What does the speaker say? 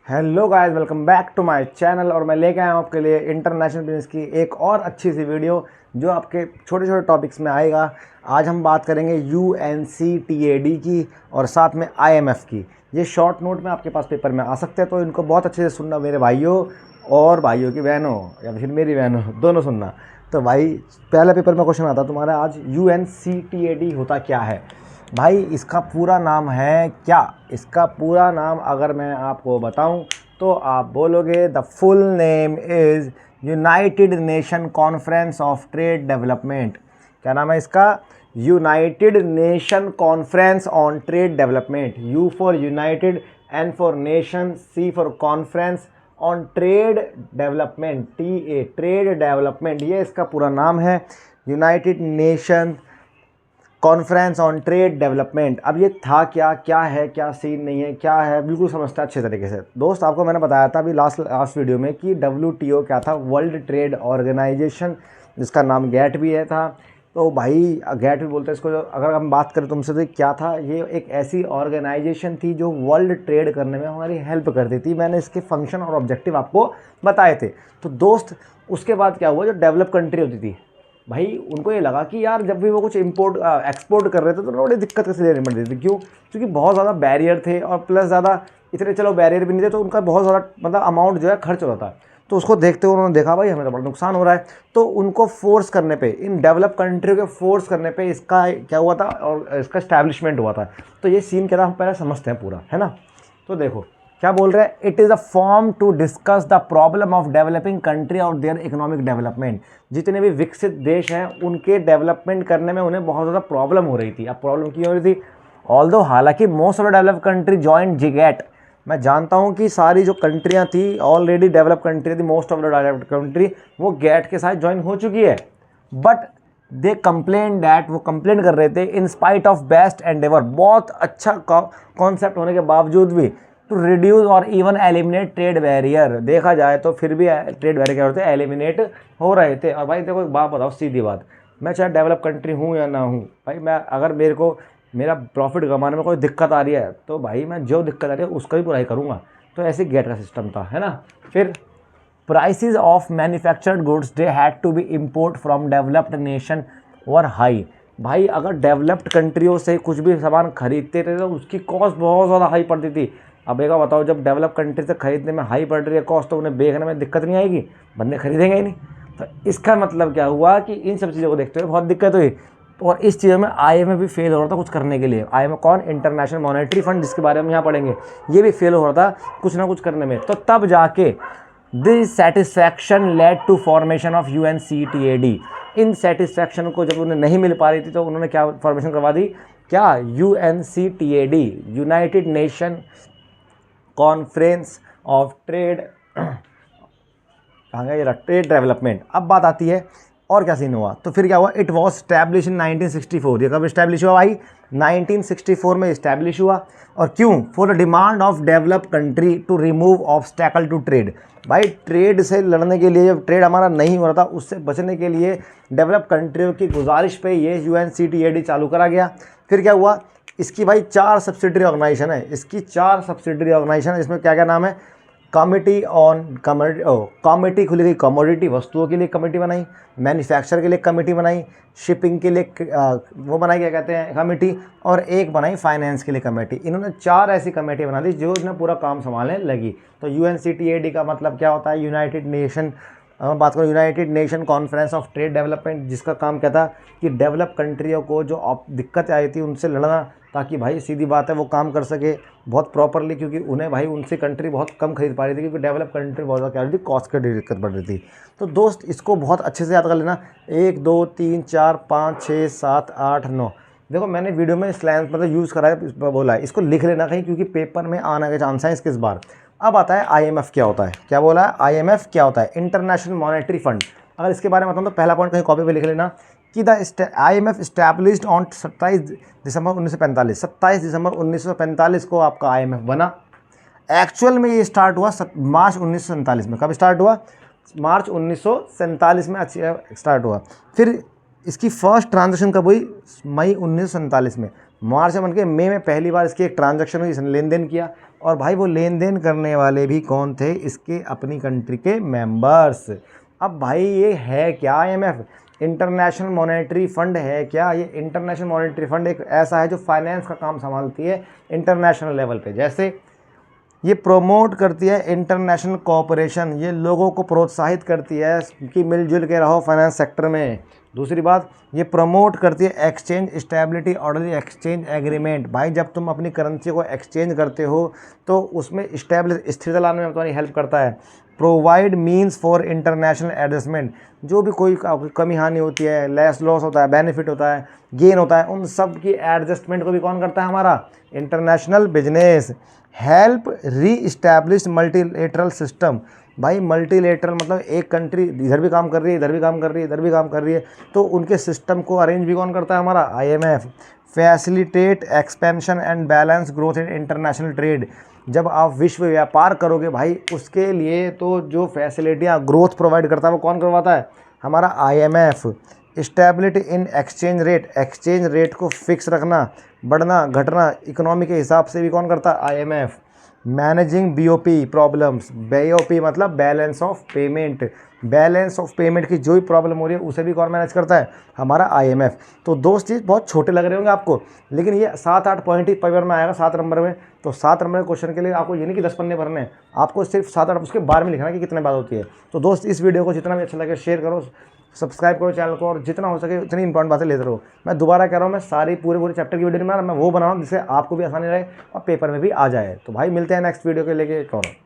Hello guys, welcome back to my channel. और मैं लेके आया हूँ आपके लिए इंटरनेशनल बिजनेस की एक और अच्छी सी वीडियो जो आपके छोटे छोटे टॉपिक्स में आएगा। आज हम बात करेंगे UNCTAD की और साथ में IMF की। ये शॉर्ट नोट में आपके पास पेपर में आ सकते हैं, तो इनको बहुत अच्छे से सुनना मेरे भाइयों और भाइयों की बहनों, या फिर मेरी बहनों, दोनों सुनना। तो भाई, पहले पेपर में क्वेश्चन आता तुम्हारा आज, UNCTAD होता क्या है। भाई, इसका पूरा नाम है क्या? इसका पूरा नाम अगर मैं आपको बताऊं तो आप बोलोगे the full name is United Nation conference of trade development. क्या नाम है इसका? United Nation conference on trade development. U for United, N for nation, C for conference on trade development, TA, trade development, ये इसका पूरा नाम है, United Nation conference on trade development. अब ये था क्या, क्या है, क्या सीन नहीं है, क्या है, बिल्कुल समझता है अच्छे तरीके से। दोस्त, आपको मैंने बताया था अभी लास्ट वीडियो में कि WTO क्या था, वर्ल्ड ट्रेड ऑर्गेनाइजेशन, जिसका नाम GATT भी है था। तो भाई, GATT भी बोलते हैं इसको। अगर हम बात करें तुमसे तो क्या था, ये एक ऐसी ऑर्गेनाइजेशन थी जो वर्ल्ड ट्रेड करने में हमारी हेल्प करती थी। मैंने इसके फंक्शन और ऑब्जेक्टिव आपको बताए थे। तो दोस्त, उसके बाद क्या हुआ, जो डेवलप कंट्री होती थी भाई, उनको ये लगा कि यार जब भी वो कुछ एक्सपोर्ट कर रहे थे तो बड़ी दिक्कत कैसे लेनी पड़ती थी। क्यों? क्योंकि बहुत ज़्यादा बैरियर थे और प्लस ज़्यादा इतने, चलो बैरियर भी नहीं थे तो उनका बहुत ज़्यादा मतलब अमाउंट जो है खर्च होता था। तो उसको देखते हुए उन्होंने देखा भाई हमें तो बड़ा नुकसान हो रहा है। तो उनको फोर्स करने पे, इन डेवलप कंट्रियों के फोर्स करने पे इसका क्या हुआ था और इसका इस्टेब्लिशमेंट हुआ था। तो ये सीन क्या था हम पहले समझते हैं पूरा, है ना। तो देखो क्या बोल रहे हैं, it is a form to discuss the problem of developing country और देयर इकोनॉमिक डेवलपमेंट। जितने भी विकसित देश हैं उनके डेवलपमेंट करने में उन्हें बहुत ज़्यादा प्रॉब्लम हो रही थी। अब प्रॉब्लम क्यों हो रही थी? ऑल्दो हालांकि most of the develop country joint GATT। मैं जानता हूँ कि सारी जो कंट्रियाँ थी ऑलरेडी डेवलप कंट्री थी, most of the developed country वो GATT के साथ ज्वाइन हो चुकी है। बट दे कंप्लेन डैट, वो कंप्लेन कर रहे थे, in spite of best Endeavour, बहुत अच्छा कॉन्सेप्ट होने के बावजूद भी, टू रिड्यूस और इवन एलिमिनेट ट्रेड बैरियर। देखा जाए तो फिर भी ट्रेड बैरियर क्या होते हैं, एलिमिनेट हो रहे थे। और भाई देखो, एक बात बताओ, सीधी बात, मैं चाहे डेवलप कंट्री हूँ या ना हूँ भाई, मैं अगर मेरे को मेरा प्रॉफिट कमाने में कोई दिक्कत आ रही है तो भाई मैं जो दिक्कत आ रही है उसका भी बुराई करूँगा। तो ऐसे GATT का सिस्टम था, है ना। फिर prices of manufactured goods they had to be import from developed nation were high। भाई, अगर डेवलप्ड कंट्रियों से कुछ भी सामान खरीदते थे तो उसकी कॉस्ट बहुत ज़्यादा हाई पड़ती थी। अब एक बताओ, जब डेवलप कंट्री से खरीदने में हाई पड़ रही है कॉस्ट, तो उन्हें बेचने में दिक्कत नहीं आएगी, बंदे खरीदेंगे ही नहीं। तो इसका मतलब क्या हुआ कि इन सब चीज़ों को देखते हुए बहुत दिक्कत हुई। और इस चीज़ों में IMF भी फेल हो रहा था कुछ करने के लिए। IMF कौन? इंटरनेशनल मॉनेटरी फंड, जिसके बारे में यहाँ पढ़ेंगे। ये भी फेल हो रहा था कुछ ना कुछ करने में। तो तब जाके dissatisfaction led to formation of UNCTAD। इन सेटिस्फैक्शन को जब उन्हें नहीं मिल पा रही थी तो उन्होंने क्या फॉर्मेशन करवा दी? क्या? UNCTAD, United Nation conference of trade, कहाँ गया ये, ट्रेड डेवलपमेंट। अब बात आती है और क्या सीन हुआ। तो फिर क्या हुआ, इट वॉज स्टैब्लिश इन 1964। ये कब इस्टेब्लिश हुआ भाई? 1964 में इस्टेब्लिश हुआ। और क्यों? For the demand of develop country to remove obstacle to trade. भाई, ट्रेड से लड़ने के लिए, जब ट्रेड हमारा नहीं हो रहा था उससे बचने के लिए डेवलप कंट्रियों की गुजारिश पे ये UNCTAD चालू करा गया। फिर क्या हुआ, इसकी भाई 4 सब्सिडरी ऑर्गेनाइजेशन है, इसकी 4 सब्सिडरी ऑर्गेनाइजेशन है। इसमें क्या क्या नाम है? कमिटी खुली गई, कमोडिटी वस्तुओं के लिए कमेटी बनाई, मैन्युफैक्चर के लिए कमेटी बनाई, शिपिंग के लिए वो बनाई, क्या कहते हैं, कमेटी, और एक बनाई फाइनेंस के लिए कमेटी। इन्होंने 4 ऐसी कमेटी बना दी जो इन्हें पूरा काम संभालने लगी। तो UNCTAD का मतलब क्या होता है? यूनाइटेड नेशन, हम बात करें United Nation conference of trade development, जिसका काम क्या था कि डेवलप कंट्रियों को जो दिक्कत आई थी उनसे लड़ना, ताकि भाई सीधी बात है वो काम कर सके बहुत प्रॉपरली। क्योंकि उन्हें भाई उनसे कंट्री बहुत कम खरीद पा रही थी, क्योंकि डेवलप कंट्री बहुत ज़्यादा क्या रही थी, कॉस्ट की दिक्कत बढ़ रही थी। तो दोस्त, इसको बहुत अच्छे से याद कर लेना। 1 2 3 4 5 6 7 8 9। देखो, मैंने वीडियो में स्लैंग मतलब यूज़ करा है, बोला है, इसको लिख लेना कहीं, क्योंकि पेपर में आने के चांस हैं इसके इस बार। अब आता है IMF क्या होता है। क्या बोला है? IMF क्या होता है? International monetary fund. अगर इसके बारे में बताऊँ तो पहला पॉइंट कहीं कॉपी पे लिख लेना कि द IMF इस्टेब्लिश्ड ऑन 27 दिसंबर 1945। 27 दिसंबर 1945 को आपका IMF बना। एक्चुअल में ये स्टार्ट हुआ मार्च 1947 में। कब स्टार्ट हुआ? मार्च 1947 में स्टार्ट हुआ। फिर इसकी फर्स्ट ट्रांजेक्शन कब हुई? मई 1947 में। मार्च में बन के मई में पहली बार इसकी एक ट्रांजैक्शन हुई, इसने लेन देन किया। और भाई वो लेन देन करने वाले भी कौन थे? इसके अपनी कंट्री के मेंबर्स। अब भाई ये है क्या IMF? इंटरनेशनल मॉनेटरी फंड है क्या? ये इंटरनेशनल मॉनेटरी फंड एक ऐसा है जो फाइनेंस का काम संभालती है इंटरनेशनल लेवल पे। जैसे ये प्रोमोट करती है इंटरनेशनल कोऑपरेशन, ये लोगों को प्रोत्साहित करती है कि मिलजुल के रहो फाइनेंस सेक्टर में। दूसरी बात, ये प्रमोट करती है exchange stability orderly exchange agreement. भाई जब तुम अपनी करेंसी को एक्सचेंज करते हो तो उसमें स्थिरता लाने में तुम्हारी हेल्प करता है। Provide means for international adjustment, जो भी कोई कमी हानि होती है, लेस लॉस होता है, बेनिफिट होता है, गेन होता है, उन सब की एडजस्टमेंट को भी कौन करता है? हमारा इंटरनेशनल बिजनेस। हेल्प री इस्टेब्लिश मल्टीलेटरल सिस्टम। भाई मल्टीलेटरल मतलब एक कंट्री इधर भी काम कर रही है, इधर भी काम कर रही है, इधर भी काम कर रही है, तो उनके सिस्टम को अरेंज भी कौन करता है? हमारा IMF। Facilitate expansion and balance growth in international trade. जब आप विश्व व्यापार करोगे भाई, उसके लिए तो जो फैसिलिटियाँ ग्रोथ प्रोवाइड करता है वो कौन करवाता है? हमारा IMF। Stability in exchange rate, exchange rate को फिक्स रखना, बढ़ना घटना इकोनॉमी के हिसाब से भी कौन करता है? IMF। Managing BOP problems, BOP मतलब balance of payment, balance of payment की जो भी प्रॉब्लम हो रही है उसे भी कौन मैनेज करता है? हमारा IMF। तो दोस्त चीज़ बहुत छोटे लग रहे होंगे आपको, लेकिन ये 7-8 पॉइंट ही पेपर में आएगा 7 नंबर में। तो 7 नंबर के क्वेश्चन के लिए आपको ये नहीं कि 10 पन्ने भरने हैं, आपको सिर्फ 7-8 उसके बारे में लिखना है कि कितने बात होती है। तो दोस्त इस वीडियो को जितना भी अच्छा लगे शेयर करो, सब्सक्राइब करो चैनल को, और जितना हो सके उतनी इंपॉर्टेंट बातें लेते रहो। मैं दोबारा कह रहा हूँ, मैं सारी पूरे चैप्टर की वीडियो मैं वो बना रहा हूँ जिससे आपको भी आसानी रहे और पेपर में भी आ जाए। तो भाई मिलते हैं नेक्स्ट वीडियो के लेके एक और।